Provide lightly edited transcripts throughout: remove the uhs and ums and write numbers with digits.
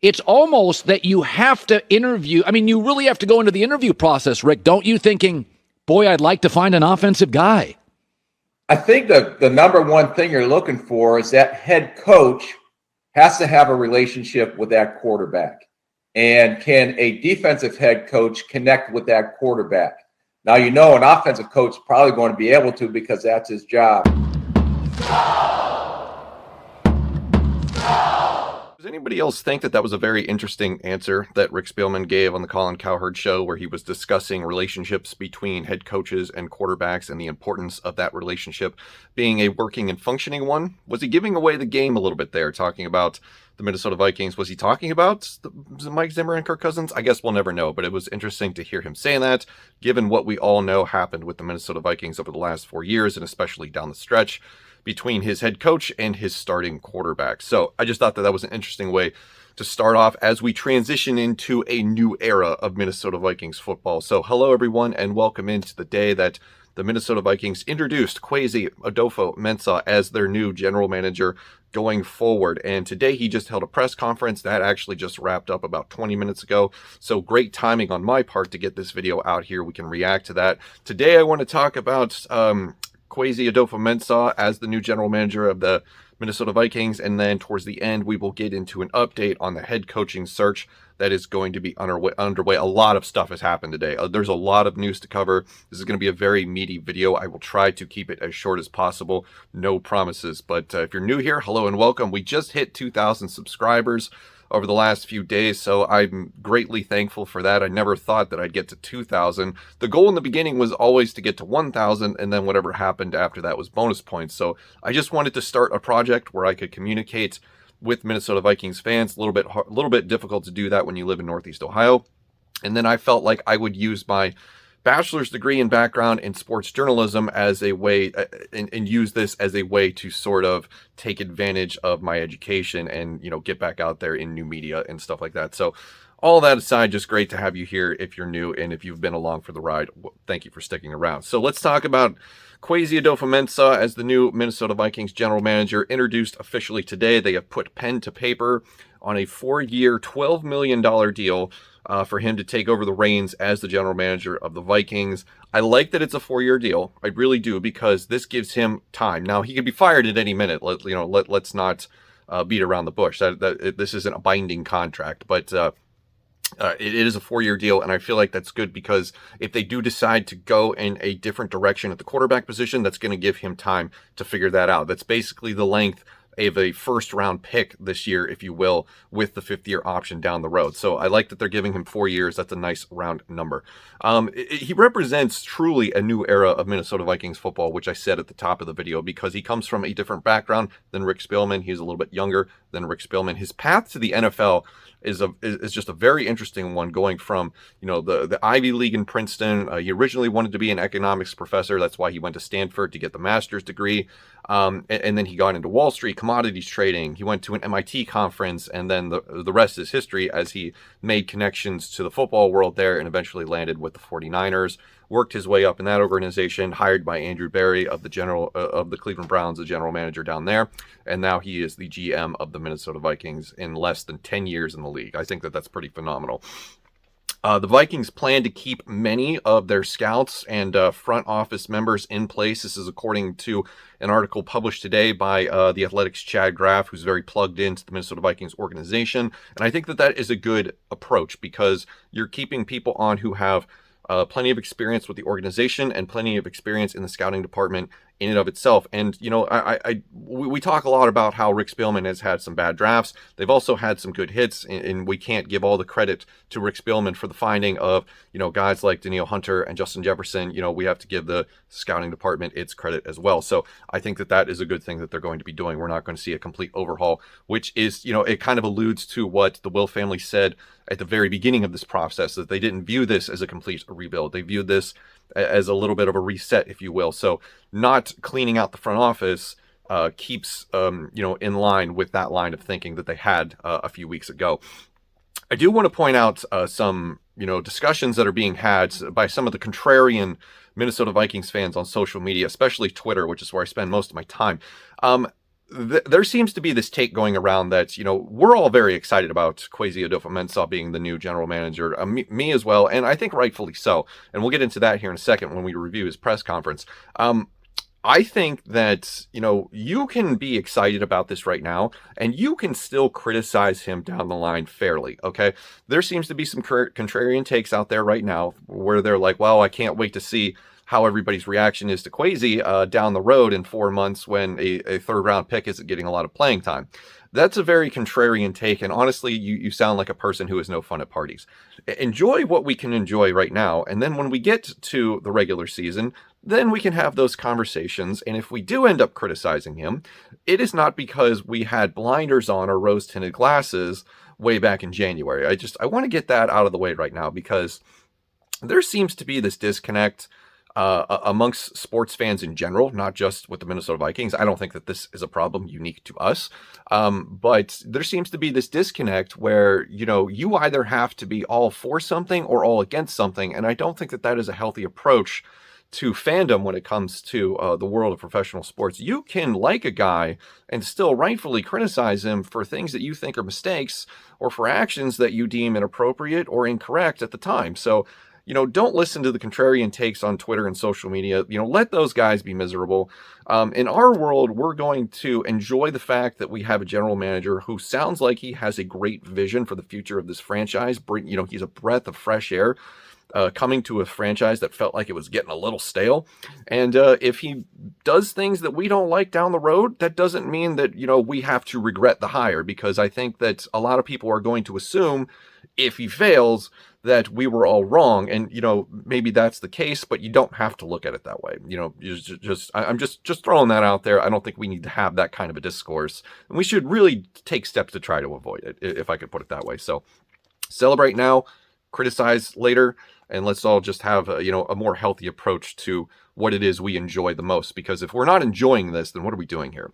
it's almost that you have to interview. I mean, you really have to go into the interview process, Rick, don't you, thinking, boy, I'd like to find an offensive guy. I think the number one thing you're looking for is that head coach has to have a relationship with that quarterback. And can a defensive head coach connect with that quarterback? Now, an offensive coach is probably going to be able to because that's his job. Does anybody else think that was a very interesting answer that Rick Spielman gave on the Colin Cowherd show, where he was discussing relationships between head coaches and quarterbacks and the importance of that relationship being a working and functioning one? Was he giving away the game a little bit there, talking about the Minnesota Vikings? Was he talking about Mike Zimmer and Kirk Cousins? I guess we'll never know, but it was interesting to hear him saying that, given what we all know happened with the Minnesota Vikings over the last 4 years, and especially down the stretch between his head coach and his starting quarterback. So I just thought that was an interesting way to start off as we transition into a new era of Minnesota Vikings football. So hello, everyone, and welcome into the day that the Minnesota Vikings introduced Kwesi Adofo-Mensah as their new general manager going forward. And today he just held a press conference that actually just wrapped up about 20 minutes ago. So great timing on my part to get this video out here. We can react to that. Today I want to talk about Kwesi Adofo-Mensah as the new general manager of the Minnesota Vikings, and then towards the end we will get into an update on the head coaching search that is going to be underway. A lot of stuff has happened today. There's a lot of news to cover. This is going to be a very meaty video. I will try to keep it as short as possible. No promises, but if you're new here, hello and welcome. We just hit 2,000 subscribers over the last few days, so I'm greatly thankful for that. I never thought that I'd get to 2,000. The goal in the beginning was always to get to 1,000, and then whatever happened after that was bonus points. So I just wanted to start a project where I could communicate with Minnesota Vikings fans. A little bit difficult to do that when you live in Northeast Ohio. And then I felt like I would use my bachelor's degree and background in sports journalism as a way and use this as a way to sort of take advantage of my education and, get back out there in new media and stuff like that. So all that aside, just great to have you here if you're new, and if you've been along for the ride, thank you for sticking around. So let's talk about Kwesi Adofo-Mensah as the new Minnesota Vikings general manager, introduced officially today. They have put pen to paper on a 4-year, $12 million deal for him to take over the reins as the general manager of the Vikings. I like that it's a 4-year deal. I really do, because this gives him time. Now, he could be fired at any minute. Let's not beat around the bush. This isn't a binding contract, but it is a 4-year deal, and I feel like that's good, because if they do decide to go in a different direction at the quarterback position, that's going to give him time to figure that out. That's basically the length of a first-round pick this year, if you will, with the 5th-year option down the road. So I like that they're giving him 4 years. That's a nice round number. He represents truly a new era of Minnesota Vikings football, which I said at the top of the video, because he comes from a different background than Rick Spielman. He's a little bit younger than Rick Spielman. His path to the NFL is just a very interesting one, going from the Ivy League in Princeton. He originally wanted to be an economics professor. That's why he went to Stanford to get the master's degree, and then he got into Wall Street commodities trading. He went to an MIT conference, and then the rest is history, as he made connections to the football world there and eventually landed with the 49ers. Worked his way up in that organization, hired by Andrew Berry of the Cleveland Browns, the general manager down there, and now he is the GM of the Minnesota Vikings in less than 10 years in the league. I think that that's pretty phenomenal. The Vikings plan to keep many of their scouts and front office members in place. This is according to an article published today by The Athletic's Chad Graff, who's very plugged into the Minnesota Vikings organization. And I think that that is a good approach, because you're keeping people on who have plenty of experience with the organization and plenty of experience in the scouting department in and of itself. And, we talk a lot about how Rick Spielman has had some bad drafts. They've also had some good hits, and we can't give all the credit to Rick Spielman for the finding of, guys like Danielle Hunter and Justin Jefferson. We have to give the scouting department its credit as well. So I think that that is a good thing that they're going to be doing. We're not going to see a complete overhaul, which is, it kind of alludes to what the Will family said at the very beginning of this process, that they didn't view this as a complete rebuild. They viewed this as a little bit of a reset, if you will. So not cleaning out the front office keeps, in line with that line of thinking that they had a few weeks ago. I do want to point out some, discussions that are being had by some of the contrarian Minnesota Vikings fans on social media, especially Twitter, which is where I spend most of my time. there seems to be this take going around that, we're all very excited about Kwesi Adofo-Mensah being the new general manager, me as well, and I think rightfully so. And we'll get into that here in a second when we review his press conference. I think that, you can be excited about this right now, and you can still criticize him down the line fairly, okay? There seems to be some contrarian takes out there right now where they're like, well, I can't wait to see how everybody's reaction is to Kwesi down the road in 4 months when a third-round pick isn't getting a lot of playing time. That's a very contrarian take, and honestly, you sound like a person who has no fun at parties. Enjoy what we can enjoy right now, and then when we get to the regular season, then we can have those conversations. And if we do end up criticizing him, it is not because we had blinders on or rose-tinted glasses way back in January. I want to get that out of the way right now, because there seems to be this disconnect amongst sports fans in general, not just with the Minnesota Vikings. I don't think that this is a problem unique to us, but there seems to be this disconnect where, you either have to be all for something or all against something, and I don't think that that is a healthy approach to fandom when it comes to the world of professional sports. You can like a guy and still rightfully criticize him for things that you think are mistakes or for actions that you deem inappropriate or incorrect at the time. So, don't listen to the contrarian takes on Twitter and social media. Let those guys be miserable. In our world, we're going to enjoy the fact that we have a general manager who sounds like he has a great vision for the future of this franchise. He's a breath of fresh air. Coming to a franchise that felt like it was getting a little stale. And if he does things that we don't like down the road, that doesn't mean that, we have to regret the hire, because I think that a lot of people are going to assume if he fails that we were all wrong. And, maybe that's the case, but you don't have to look at it that way. I'm just throwing that out there. I don't think we need to have that kind of a discourse. And we should really take steps to try to avoid it, if I could put it that way. So celebrate now, criticize later, and let's all just have a more healthy approach to what it is we enjoy the most. Because if we're not enjoying this, then what are we doing here?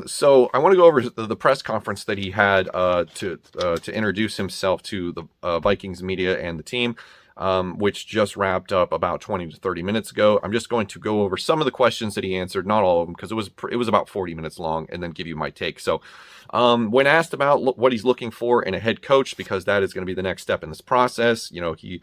So I want to go over the press conference that he had to introduce himself to the Vikings media and the team, which just wrapped up about 20 to 30 minutes ago. I'm just going to go over some of the questions that he answered, not all of them, because it was about 40 minutes long, and then give you my take. So when asked about what he's looking for in a head coach, because that is going to be the next step in this process, he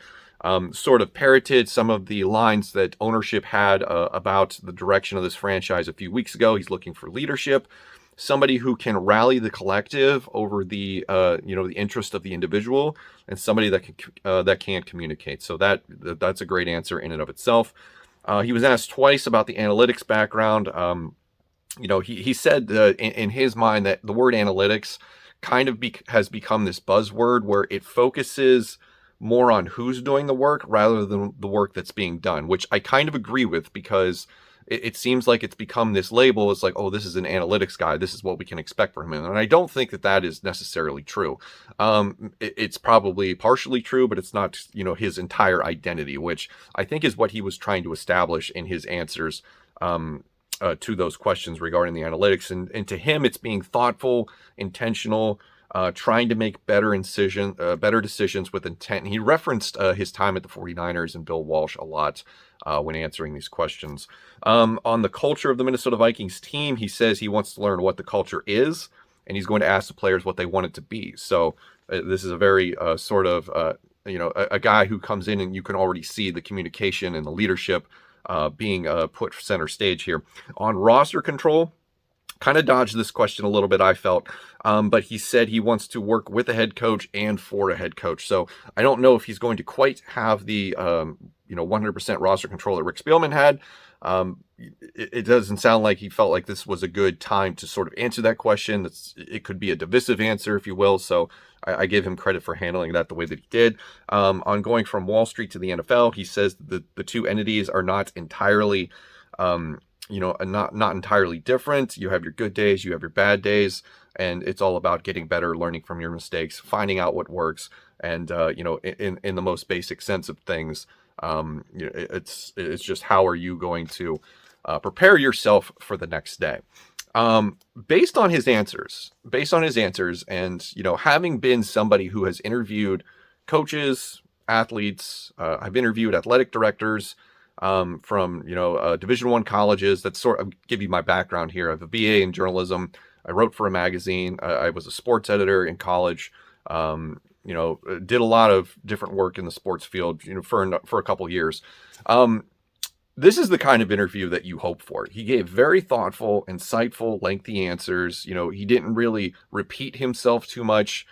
sort of parroted some of the lines that ownership had about the direction of this franchise a few weeks ago. He's looking for leadership, somebody who can rally the collective over the the interest of the individual, and somebody that can communicate. So that's a great answer in and of itself. He was asked twice about the analytics background. He said in his mind that the word analytics kind of has become this buzzword where it focuses more on who's doing the work rather than the work that's being done, which I kind of agree with, because it seems like it's become this label. It's like, oh, this is an analytics guy, this is what we can expect from him. And I don't think that is necessarily true. It's probably partially true, but it's not, his entire identity, which I think is what he was trying to establish in his answers to those questions regarding the analytics. And to him, it's being thoughtful, intentional, trying to make better decisions with intent. And he referenced his time at the 49ers and Bill Walsh a lot when answering these questions. On the culture of the Minnesota Vikings team, he says he wants to learn what the culture is, and he's going to ask the players what they want it to be. So this is a very sort of, a guy who comes in and you can already see the communication and the leadership being put center stage here. On roster control, kind of dodged this question a little bit, I felt, but he said he wants to work with a head coach and for a head coach. So I don't know if he's going to quite have the 100% roster control that Rick Spielman had. It doesn't sound like he felt like this was a good time to sort of answer that question. It could be a divisive answer, if you will. So I give him credit for handling that the way that he did. On going from Wall Street to the NFL, he says the two entities are not entirely not entirely different. You have your good days, you have your bad days, and it's all about getting better, learning from your mistakes, finding out what works, and in the most basic sense of things, it's just how are you going to prepare yourself for the next day. Based on his answers, and having been somebody who has interviewed coaches, athletes, I've interviewed athletic directors. from Division I colleges. That's sort of give you my background here. I have a BA in journalism. I wrote for a magazine. I was a sports editor in college. Did a lot of different work in the sports field, for a couple years. This is the kind of interview that you hope for. He gave very thoughtful, insightful, lengthy answers. He didn't really repeat himself too much.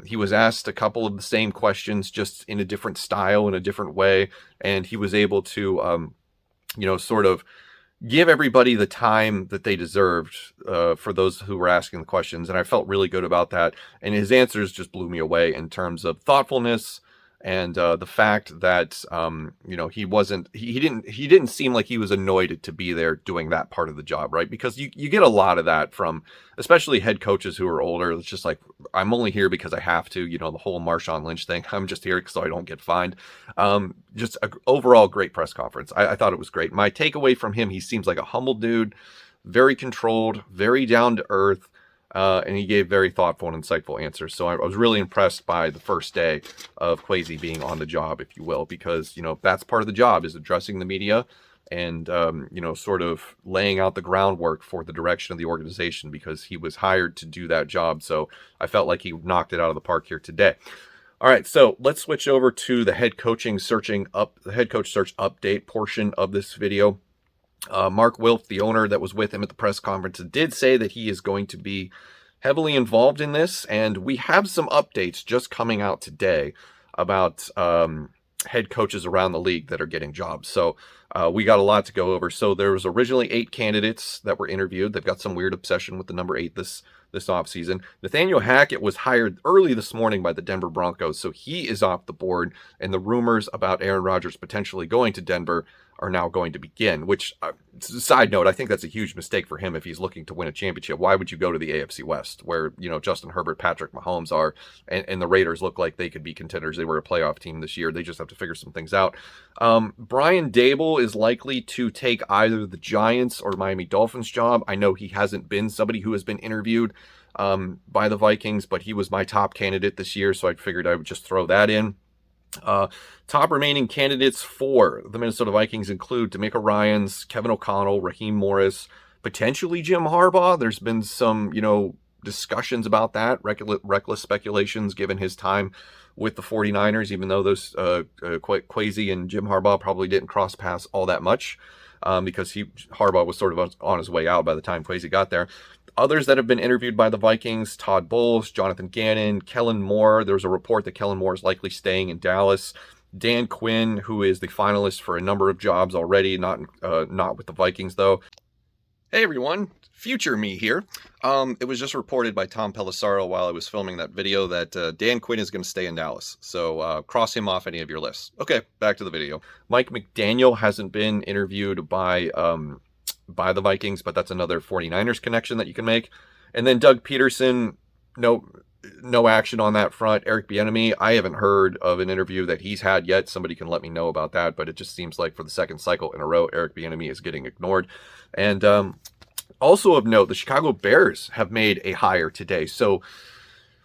He was asked a couple of the same questions, just in a different style, in a different way. And he was able to, sort of give everybody the time that they deserved for those who were asking the questions. And I felt really good about that. And his answers just blew me away in terms of thoughtfulness and the fact that he didn't seem like he was annoyed to be there doing that part of the job, right? Because you get a lot of that from especially head coaches who are older. It's just like, I'm only here because I have to, the whole Marshawn Lynch thing. I'm just here so I don't get fined. Just an overall great press conference. I thought it was great. My takeaway from him, he seems like a humble dude, very controlled, very down to earth. And he gave very thoughtful and insightful answers. So I was really impressed by the first day of Kwesi being on the job, if you will, because, that's part of the job, is addressing the media and, sort of laying out the groundwork for the direction of the organization, because he was hired to do that job. So I felt like he knocked it out of the park here today. All right, so let's switch over to the head coach search update portion of this video. Mark Wilf, the owner that was with him at the press conference, did say that he is going to be heavily involved in this, and we have some updates just coming out today about head coaches around the league that are getting jobs. So we got a lot to go over. So there was originally 8 candidates that were interviewed. They've got some weird obsession with the number 8 this offseason. Nathaniel Hackett was hired early this morning by the Denver Broncos, so he is off the board, and the rumors about Aaron Rodgers potentially going to Denver are now going to begin, which, side note, I think that's a huge mistake for him if he's looking to win a championship. Why would you go to the AFC West, where, Justin Herbert, Patrick Mahomes are, and the Raiders look like they could be contenders? They were a playoff team this year. They just have to figure some things out. Brian Dable is likely to take either the Giants or Miami Dolphins job. I know he hasn't been somebody who has been interviewed by the Vikings, but he was my top candidate this year, so I figured I would just throw that in. Top remaining candidates for the Minnesota Vikings include D'Amico Ryans, Kevin O'Connell, Raheem Morris, potentially Jim Harbaugh. There's been some, discussions about that, reckless speculations given his time with the 49ers, even though those Kwesi and Jim Harbaugh probably didn't cross paths all that much because Harbaugh was sort of on his way out by the time Kwesi got there. Others that have been interviewed by the Vikings: Todd Bowles, Jonathan Gannon, Kellen Moore. There's a report that Kellen Moore is likely staying in Dallas. Dan Quinn, who is the finalist for a number of jobs already, not with the Vikings though. Hey everyone, future me here. It was just reported by Tom Pelissaro while I was filming that video that Dan Quinn is going to stay in Dallas. So cross him off any of your lists. Okay, back to the video. Mike McDaniel hasn't been interviewed by the Vikings, but that's another 49ers connection that you can make. And then Doug Peterson, no action on that front. Eric Bieniemy, I haven't heard of an interview that he's had yet. Somebody can let me know about that, but it just seems like for the second cycle in a row, Eric Bieniemy is getting ignored. And also of note, the Chicago Bears have made a hire today. So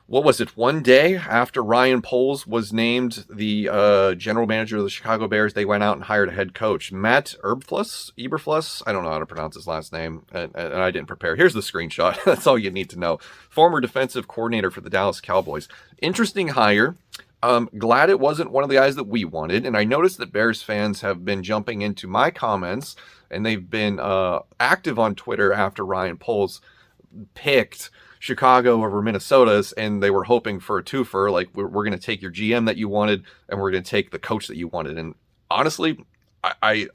what was it, one day after Ryan Poles was named the general manager of the Chicago Bears, they went out and hired a head coach, Matt Eberfluss. I don't know how to pronounce his last name, and I didn't prepare. Here's the screenshot. That's all you need to know. Former defensive coordinator for the Dallas Cowboys. Interesting hire. Glad it wasn't one of the guys that we wanted, and I noticed that Bears fans have been jumping into my comments, and they've been active on Twitter after Ryan Poles picked Chicago over Minnesota's, and they were hoping for a twofer, like we're going to take your GM that you wanted and we're going to take the coach that you wanted. And honestly, I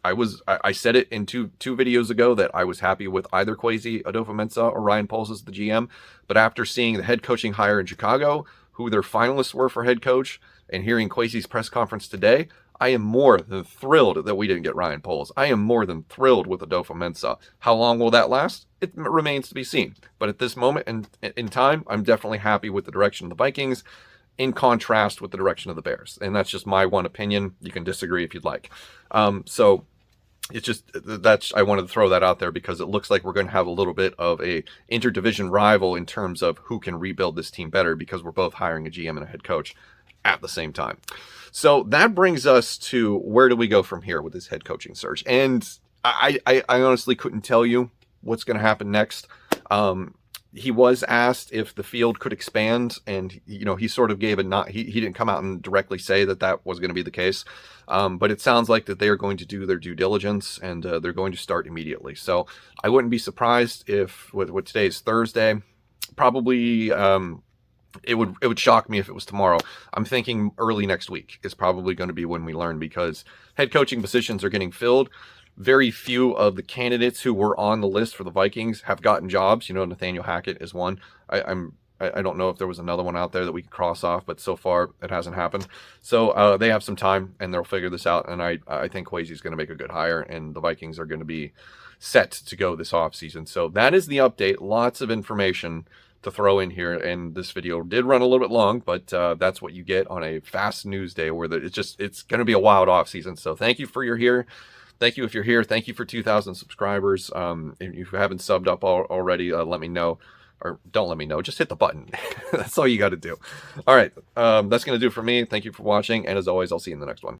said it in two videos ago that I was happy with either Kwesi, Adofo-Mensah, or Ryan Poles as the GM. But after seeing the head coaching hire in Chicago, who their finalists were for head coach, and hearing Kwesi's press conference today, I am more than thrilled that we didn't get Ryan Poles. I am more than thrilled with Adofo-Mensah. How long will that last? It remains to be seen. But at this moment in time, I'm definitely happy with the direction of the Vikings, in contrast with the direction of the Bears. And that's just my one opinion. You can disagree if you'd like. So it's just I wanted to throw that out there because it looks like we're going to have a little bit of a interdivision rival in terms of who can rebuild this team better, because we're both hiring a GM and a head coach. at the same time. So that brings us to where do we go from here with this head coaching search? And I honestly couldn't tell you what's going to happen next. He was asked if the field could expand, and he sort of gave a not. He didn't come out and directly say that was going to be the case, but it sounds like that they are going to do their due diligence, and they're going to start immediately. So I wouldn't be surprised if with today's Thursday, probably. It would shock me if it was tomorrow. I'm thinking early next week is probably going to be when we learn, because head coaching positions are getting filled. Very few of the candidates who were on the list for the Vikings have gotten jobs. Nathaniel Hackett is one. I don't know if there was another one out there that we could cross off, but so far it hasn't happened. So they have some time and they'll figure this out. And I think Kwesi is going to make a good hire, and the Vikings are going to be set to go this offseason. So that is the update. Lots of information to throw in here, and this video did run a little bit long, but that's what you get on a fast news day where it's going to be a wild off season. So thank you for your here. Thank you if you're here. Thank you for 2,000 subscribers. If you haven't subbed up already, let me know, or don't let me know. Just hit the button. That's all you got to do. All right, that's going to do it for me. Thank you for watching, and as always, I'll see you in the next one.